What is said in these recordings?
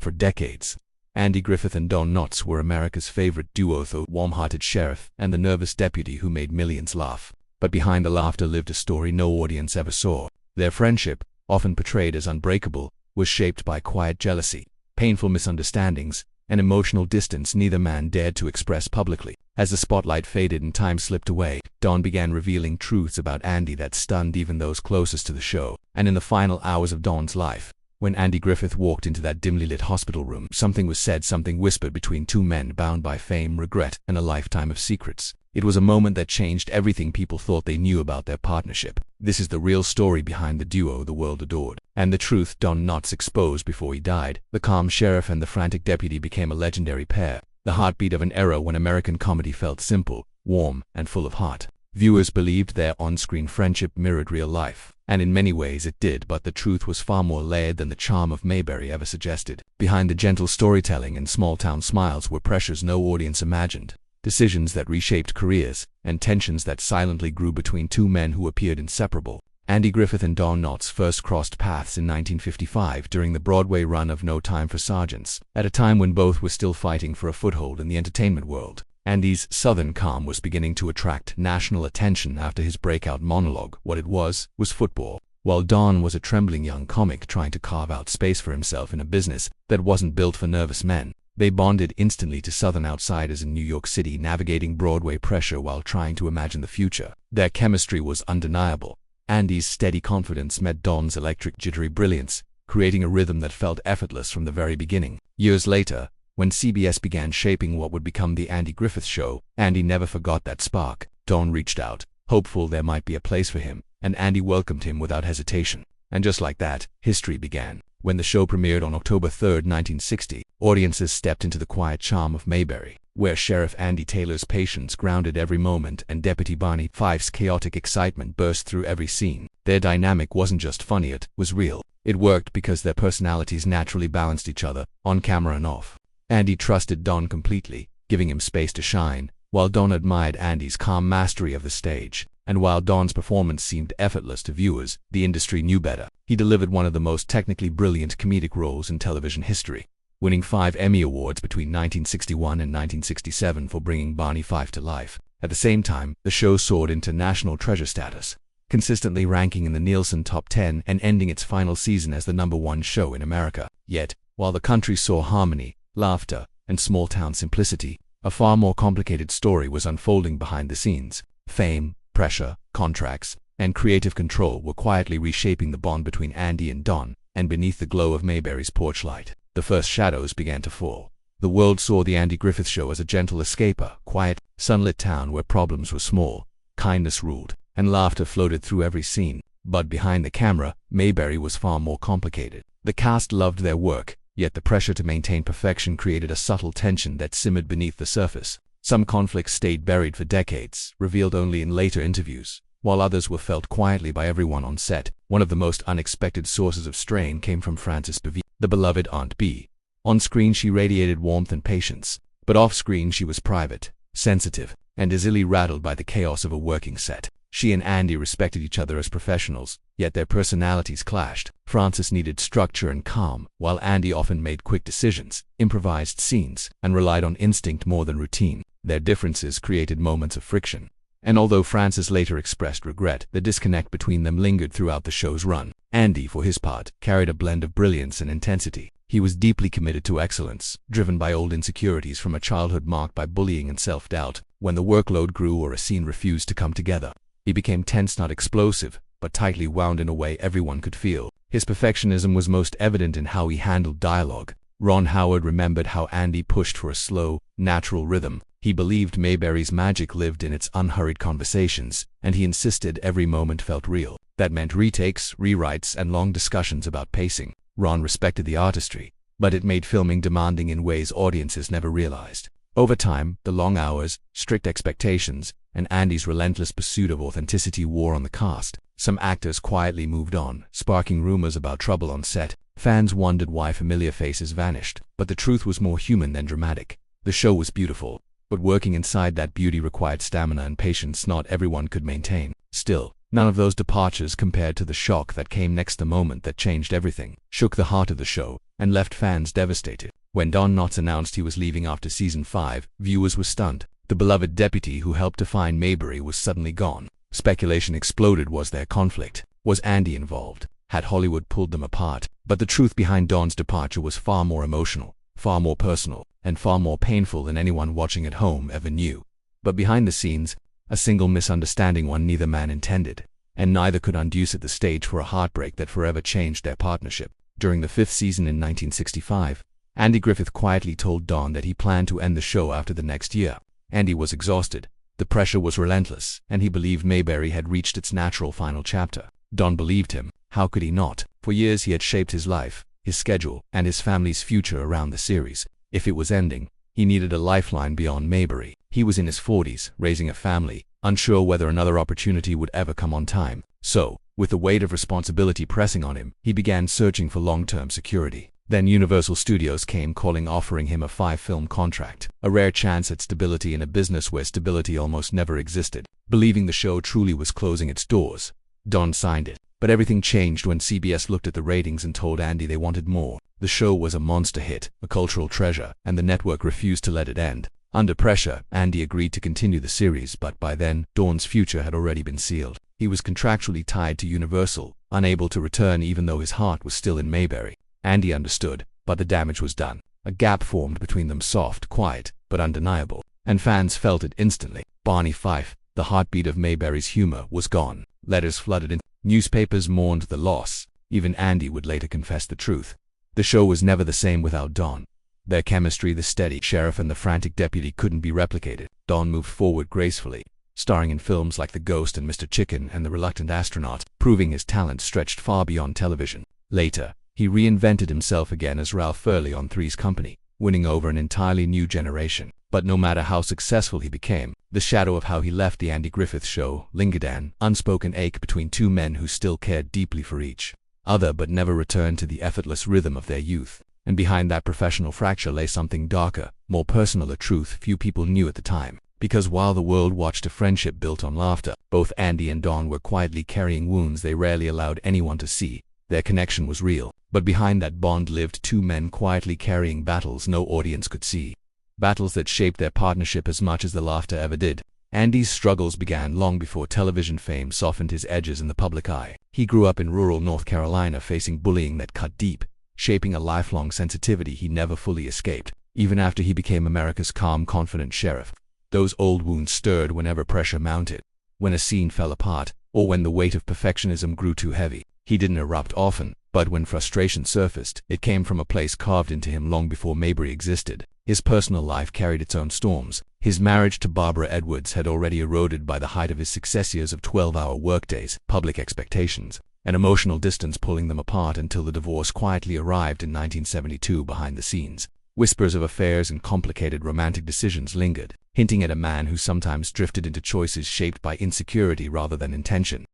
for decades. Andy Griffith and Don Knotts were America's favorite duo, the warm-hearted sheriff and the nervous deputy who made millions laugh. But behind the laughter lived a story no audience ever saw. Their friendship, often portrayed as unbreakable, was shaped by quiet jealousy, painful misunderstandings, and emotional distance neither man dared to express publicly. As the spotlight faded and time slipped away, Don began revealing truths about Andy that stunned even those closest to the show. And in the final hours of Don's life, when Andy Griffith walked into that dimly lit hospital room, something was said, something whispered between two men bound by fame, regret, and a lifetime of secrets. It was a moment that changed everything people thought they knew about their partnership. This is the real story behind the duo the world adored. And the truth Don Knotts exposed before he died. The calm sheriff and the frantic deputy became a legendary pair, the heartbeat of an era when American comedy felt simple, warm, and full of heart. Viewers believed their on-screen friendship mirrored real life, and in many ways it did, but the truth was far more layered than the charm of Mayberry ever suggested. Behind the gentle storytelling and small-town smiles were pressures no audience imagined, decisions that reshaped careers, and tensions that silently grew between two men who appeared inseparable. Andy Griffith and Don Knotts first crossed paths in 1955 during the Broadway run of No Time for Sergeants, at a time when both were still fighting for a foothold in the entertainment world. Andy's southern calm was beginning to attract national attention after his breakout monologue, "What It Was Football," while Don was a trembling young comic trying to carve out space for himself in a business that wasn't built for nervous men. They bonded instantly to southern outsiders in New York City, navigating Broadway pressure while trying to imagine the future. Their chemistry was undeniable. Andy's steady confidence met Don's electric, jittery brilliance, creating a rhythm that felt effortless from the very beginning. Years later, when CBS began shaping what would become the Andy Griffith Show, Andy never forgot that spark. Don reached out, hopeful there might be a place for him, and Andy welcomed him without hesitation. And just like that, history began. When the show premiered on October 3, 1960, audiences stepped into the quiet charm of Mayberry, where Sheriff Andy Taylor's patience grounded every moment and Deputy Barney Fife's chaotic excitement burst through every scene. Their dynamic wasn't just funny, it was real. It worked because their personalities naturally balanced each other, on camera and off. Andy trusted Don completely, giving him space to shine, while Don admired Andy's calm mastery of the stage. And while Don's performance seemed effortless to viewers, the industry knew better. He delivered one of the most technically brilliant comedic roles in television history, winning 5 Emmy Awards between 1961 and 1967 for bringing Barney Fife to life. At the same time, the show soared into national treasure status, consistently ranking in the Nielsen Top 10 and ending its final season as the #1 show in America. Yet, while the country saw harmony, laughter, and small-town simplicity, a far more complicated story was unfolding behind the scenes. Fame, pressure, contracts, and creative control were quietly reshaping the bond between Andy and Don, and beneath the glow of Mayberry's porch light, the first shadows began to fall. The world saw the Andy Griffith Show as a gentle escape, a quiet, sunlit town where problems were small, kindness ruled, and laughter floated through every scene. But behind the camera, Mayberry was far more complicated. The cast loved their work, yet the pressure to maintain perfection created a subtle tension that simmered beneath the surface. Some conflicts stayed buried for decades, revealed only in later interviews, while others were felt quietly by everyone on set. One of the most unexpected sources of strain came from Frances Bevere, the beloved Aunt Bee. On screen she radiated warmth and patience, but off-screen she was private, sensitive, and easily rattled by the chaos of a working set. She and Andy respected each other as professionals, yet their personalities clashed. Frances needed structure and calm, while Andy often made quick decisions, improvised scenes, and relied on instinct more than routine. Their differences created moments of friction, and although Frances later expressed regret, the disconnect between them lingered throughout the show's run. Andy, for his part, carried a blend of brilliance and intensity. He was deeply committed to excellence, driven by old insecurities from a childhood marked by bullying and self-doubt. When the workload grew or a scene refused to come together, he became tense, not explosive, but tightly wound in a way everyone could feel. His perfectionism was most evident in how he handled dialogue. Ron Howard remembered how Andy pushed for a slow, natural rhythm. He believed Mayberry's magic lived in its unhurried conversations, and he insisted every moment felt real. That meant retakes, rewrites, and long discussions about pacing. Ron respected the artistry, but it made filming demanding in ways audiences never realized. Over time, the long hours, strict expectations, and Andy's relentless pursuit of authenticity wore on the cast. Some actors quietly moved on, sparking rumors about trouble on set. Fans wondered why familiar faces vanished, but the truth was more human than dramatic. The show was beautiful, but working inside that beauty required stamina and patience not everyone could maintain. Still, none of those departures compared to the shock that came next, the moment that changed everything, shook the heart of the show. and left fans devastated. When Don Knotts announced he was leaving after season 5, viewers were stunned. The beloved deputy who helped to find Mayberry was suddenly gone. Speculation exploded. Was there conflict? Was Andy involved? Had Hollywood pulled them apart? But the truth behind Don's departure was far more emotional, far more personal, and far more painful than anyone watching at home ever knew. But behind the scenes, a single misunderstanding, one neither man intended, and neither could undo, set the stage for a heartbreak that forever changed their partnership. During the 5th season in 1965, Andy Griffith quietly told Don that he planned to end the show after the next year. Andy was exhausted, the pressure was relentless, and he believed Mayberry had reached its natural final chapter. Don believed him. How could he not? For years he had shaped his life, his schedule, and his family's future around the series. If it was ending, he needed a lifeline beyond Mayberry. He was in his 40s, raising a family, unsure whether another opportunity would ever come on time. So, with the weight of responsibility pressing on him, he began searching for long-term security. Then Universal Studios came calling, offering him a 5-film contract, a rare chance at stability in a business where stability almost never existed. Believing the show truly was closing its doors, Don signed it. But everything changed when CBS looked at the ratings and told Andy they wanted more. The show was a monster hit, a cultural treasure, and the network refused to let it end. Under pressure, Andy agreed to continue the series, but by then, Don's future had already been sealed. He was contractually tied to Universal, unable to return even though his heart was still in Mayberry. Andy understood, but the damage was done. A gap formed between them, soft, quiet, but undeniable, and fans felt it instantly. Barney Fife, the heartbeat of Mayberry's humor, was gone. Letters flooded in. Newspapers mourned the loss. Even Andy would later confess the truth. The show was never the same without Don. Their chemistry, the steady sheriff and the frantic deputy, couldn't be replicated. Don moved forward gracefully, starring in films like The Ghost and Mr. Chicken and The Reluctant Astronaut, proving his talent stretched far beyond television. Later, he reinvented himself again as Ralph Furley on Three's Company, winning over an entirely new generation. But no matter how successful he became, the shadow of how he left the Andy Griffith Show lingered, an unspoken ache between two men who still cared deeply for each other but never returned to the effortless rhythm of their youth. And behind that professional fracture lay something darker, more personal, a truth few people knew at the time. Because while the world watched a friendship built on laughter, both Andy and Don were quietly carrying wounds they rarely allowed anyone to see. Their connection was real, but behind that bond lived two men quietly carrying battles no audience could see. Battles that shaped their partnership as much as the laughter ever did. Andy's struggles began long before television fame softened his edges in the public eye. He grew up in rural North Carolina, facing bullying that cut deep, shaping a lifelong sensitivity he never fully escaped. Even after he became America's calm, confident sheriff, those old wounds stirred whenever pressure mounted. When a scene fell apart, or when the weight of perfectionism grew too heavy, he didn't erupt often, but when frustration surfaced, it came from a place carved into him long before Mayberry existed. His personal life carried its own storms. His marriage to Barbara Edwards had already eroded by the height of his success years of 12-hour workdays, public expectations, and emotional distance pulling them apart until the divorce quietly arrived in 1972 behind the scenes. Whispers of affairs and complicated romantic decisions lingered, hinting at a man who sometimes drifted into choices shaped by insecurity rather than intention.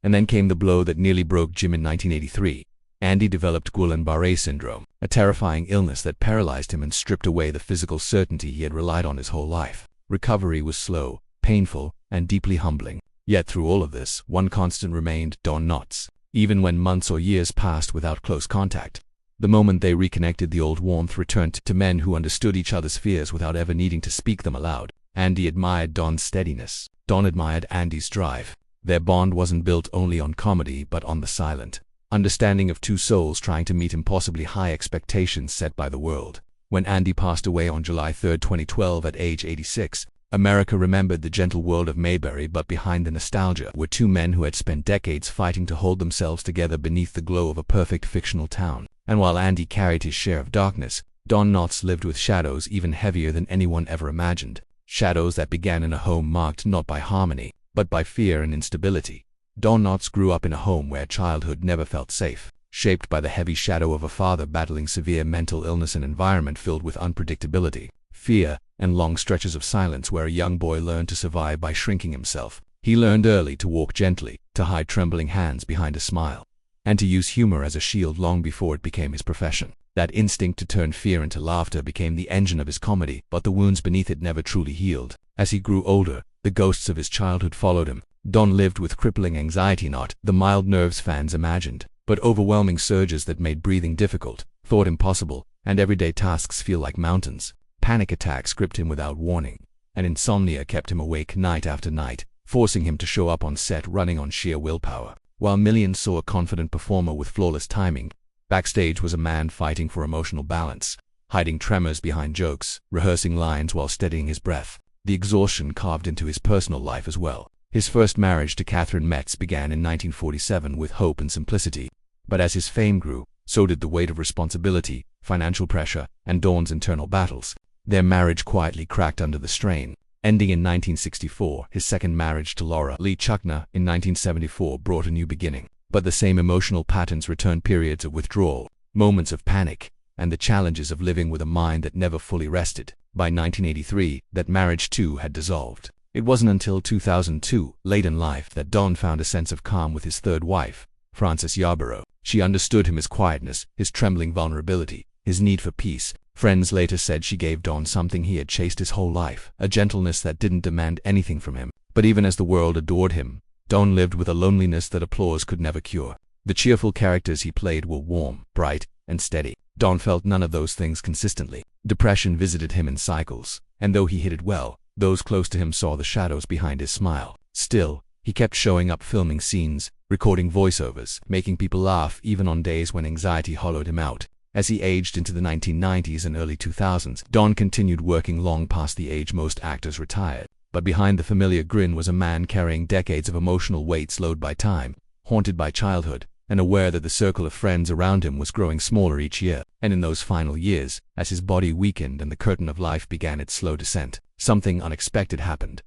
And then came the blow that nearly broke Jim in 1983. Andy developed Guillain-Barré syndrome, a terrifying illness that paralyzed him and stripped away the physical certainty he had relied on his whole life. Recovery was slow, painful, and deeply humbling. Yet through all of this, one constant remained: Don Knotts. Even when months or years passed without close contact, the moment they reconnected, the old warmth returned to men who understood each other's fears without ever needing to speak them aloud. Andy admired Don's steadiness. Don admired Andy's drive. Their bond wasn't built only on comedy but on the silent understanding of two souls trying to meet impossibly high expectations set by the world. When Andy passed away on July 3, 2012 at age 86, America remembered the gentle world of Mayberry, but behind the nostalgia were two men who had spent decades fighting to hold themselves together beneath the glow of a perfect fictional town. And while Andy carried his share of darkness, Don Knotts lived with shadows even heavier than anyone ever imagined. Shadows that began in a home marked not by harmony, but by fear and instability. Don Knotts grew up in a home where childhood never felt safe, shaped by the heavy shadow of a father battling severe mental illness, an environment filled with unpredictability, fear, and long stretches of silence where a young boy learned to survive by shrinking himself. He learned early to walk gently, to hide trembling hands behind a smile, and to use humor as a shield long before it became his profession. That instinct to turn fear into laughter became the engine of his comedy, but the wounds beneath it never truly healed. As he grew older, the ghosts of his childhood followed him. Don lived with crippling anxiety, not the mild nerves fans imagined, but overwhelming surges that made breathing difficult. thought impossible, and everyday tasks feel like mountains. Panic attacks gripped him without warning, and insomnia kept him awake night after night, forcing him to show up on set running on sheer willpower. While millions saw a confident performer with flawless timing, backstage was a man fighting for emotional balance, hiding tremors behind jokes, rehearsing lines while steadying his breath. The exhaustion carved into his personal life as well. His first marriage to Catherine Metz began in 1947 with hope and simplicity, but as his fame grew, so did the weight of responsibility, financial pressure, and Dawn's internal battles. Their marriage quietly cracked under the strain. Ending in 1964, his second marriage to Laura Lee Chuckner in 1974 brought a new beginning. But the same emotional patterns returned: periods of withdrawal, moments of panic, and the challenges of living with a mind that never fully rested. By 1983, that marriage too had dissolved. It wasn't until 2002, late in life, that Dawn found a sense of calm with his third wife, Frances Yarborough. She understood him, his quietness, his trembling vulnerability, his need for peace. Friends later said she gave Dawn something he had chased his whole life, a gentleness that didn't demand anything from him. But even as the world adored him, Dawn lived with a loneliness that applause could never cure. The cheerful characters he played were warm, bright, and steady. Dawn felt none of those things consistently. Depression visited him in cycles, and though he hid it well, those close to him saw the shadows behind his smile. Still, he kept showing up, filming scenes, recording voiceovers, making people laugh even on days when anxiety hollowed him out. As he aged into the 1990s and early 2000s, Dawn continued working long past the age most actors retired. But behind the familiar grin was a man carrying decades of emotional weight, slowed by time, haunted by childhood, and aware that the circle of friends around him was growing smaller each year. And in those final years, as his body weakened and the curtain of life began its slow descent, something unexpected happened.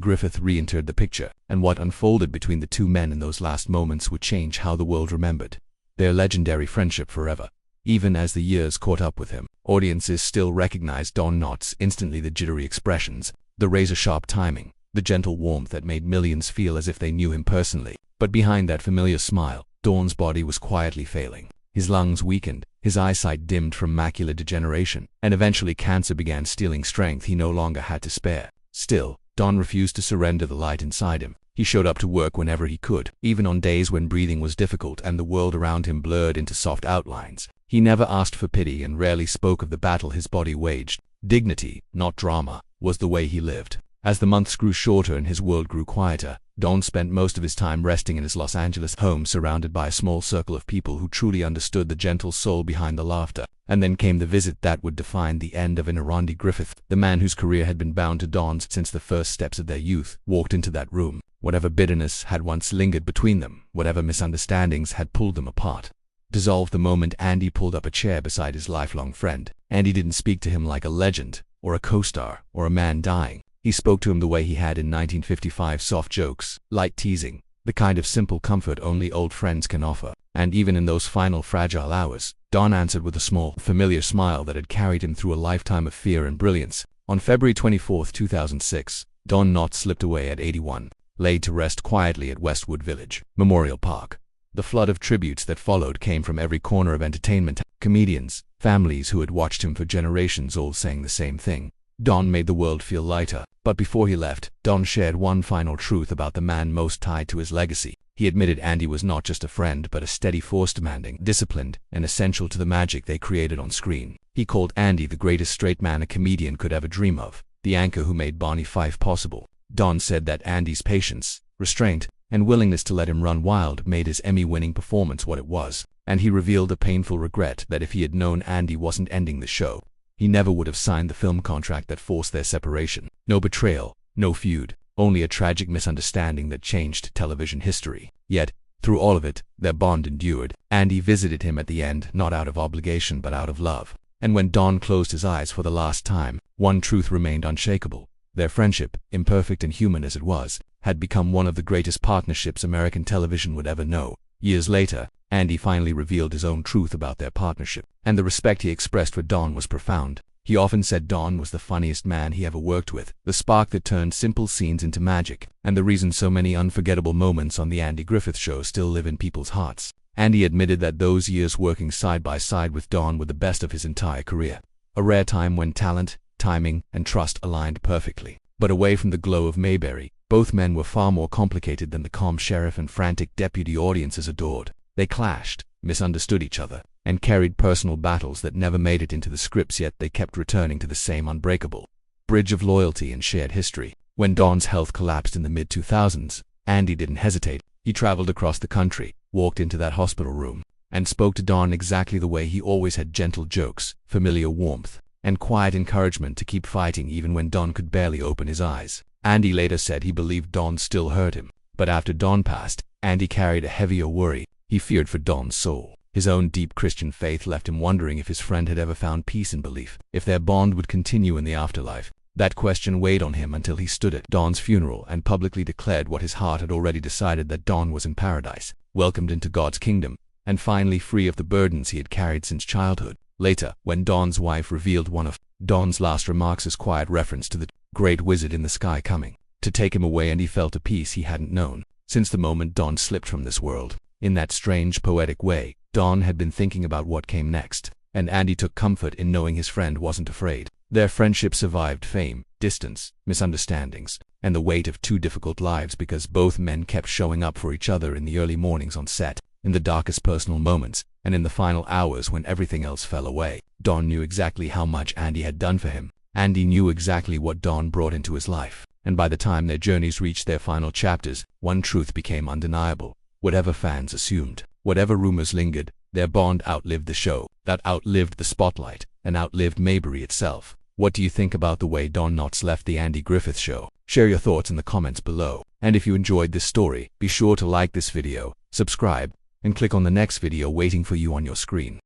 Griffith re-entered the picture, and what unfolded between the two men in those last moments would change how the world remembered their legendary friendship forever. Even as the years caught up with him, audiences still recognized Don Knotts instantly: the jittery expressions, the razor-sharp timing, the gentle warmth that made millions feel as if they knew him personally. But behind that familiar smile, Dawn's body was quietly failing. His lungs weakened, his eyesight dimmed from macular degeneration, and eventually cancer began stealing strength he no longer had to spare. Still, Dawn refused to surrender the light inside him. He showed up to work whenever he could, even on days when breathing was difficult and the world around him blurred into soft outlines. He never asked for pity and rarely spoke of the battle his body waged. Dignity, not drama, was the way he lived. As the months grew shorter and his world grew quieter, Don spent most of his time resting in his Los Angeles home, surrounded by a small circle of people who truly understood the gentle soul behind the laughter. And then came the visit that would define the end of Andy Griffith. The man whose career had been bound to Don's since the first steps of their youth walked into that room. Whatever bitterness had once lingered between them, whatever misunderstandings had pulled them apart, dissolved the moment Andy pulled up a chair beside his lifelong friend. Andy didn't speak to him like a legend, or a co-star, or a man dying. He spoke to him the way he had in 1955, soft jokes, light teasing, the kind of simple comfort only old friends can offer. And even in those final fragile hours, Don answered with a small, familiar smile that had carried him through a lifetime of fear and brilliance. On February 24, 2006, Don Knotts slipped away at 81, laid to rest quietly at Westwood Village Memorial Park. The flood of tributes that followed came from every corner of entertainment. Comedians, families who had watched him for generations, all saying the same thing: Don made the world feel lighter. But before he left, Don shared one final truth about the man most tied to his legacy. He admitted Andy was not just a friend but a steady force, demanding, disciplined, and essential to the magic they created on screen. He called Andy the greatest straight man a comedian could ever dream of, the anchor who made Barney Fife possible. Don said that Andy's patience, restraint, and willingness to let him run wild made his Emmy-winning performance what it was. And he revealed a painful regret that if he had known Andy wasn't ending the show, he never would have signed the film contract that forced their separation. No betrayal, no feud, only a tragic misunderstanding that changed television history. Yet, through all of it, their bond endured. Andy visited him at the end, not out of obligation but out of love. And when Don closed his eyes for the last time, one truth remained unshakable: their friendship, imperfect and human as it was, had become one of the greatest partnerships American television would ever know. Years later, Andy finally revealed his own truth about their partnership, and the respect he expressed for Don was profound. He often said Don was the funniest man he ever worked with, the spark that turned simple scenes into magic, and the reason so many unforgettable moments on The Andy Griffith Show still live in people's hearts. Andy admitted that those years working side by side with Don were the best of his entire career, a rare time when talent, timing, and trust aligned perfectly. But away from the glow of Mayberry, both men were far more complicated than the calm sheriff and frantic deputy audiences adored. They clashed, misunderstood each other, and carried personal battles that never made it into the scripts, yet they kept returning to the same unbreakable bridge of loyalty and shared history. When Don's health collapsed in the mid-2000s, Andy didn't hesitate. He traveled across the country, walked into that hospital room, and spoke to Don exactly the way he always had: gentle jokes, familiar warmth, and quiet encouragement to keep fighting even when Don could barely open his eyes. Andy later said he believed Don still hurt him, but after Don passed, Andy carried a heavier worry. He feared for Don's soul. His own deep Christian faith left him wondering if his friend had ever found peace in belief, if their bond would continue in the afterlife. That question weighed on him until he stood at Don's funeral and publicly declared what his heart had already decided: that Don was in paradise, welcomed into God's kingdom, and finally free of the burdens he had carried since childhood. Later, when Don's wife revealed one of Don's last remarks as quiet reference to the great wizard in the sky coming to take him away, and he felt a peace he hadn't known since the moment Don slipped from this world. In that strange, poetic way, Don had been thinking about what came next, and Andy took comfort in knowing his friend wasn't afraid. Their friendship survived fame, distance, misunderstandings, and the weight of 2 difficult lives because both men kept showing up for each other in the early mornings on set, in the darkest personal moments, and in the final hours when everything else fell away. Don knew exactly how much Andy had done for him. Andy knew exactly what Don brought into his life, and by the time their journeys reached their final chapters, one truth became undeniable. Whatever fans assumed, whatever rumors lingered, their bond outlived the show, that outlived the spotlight, and outlived Mayberry itself. What do you think about the way Don Knotts left the Andy Griffith Show? Share your thoughts in the comments below. And if you enjoyed this story, be sure to like this video, subscribe, and click on the next video waiting for you on your screen.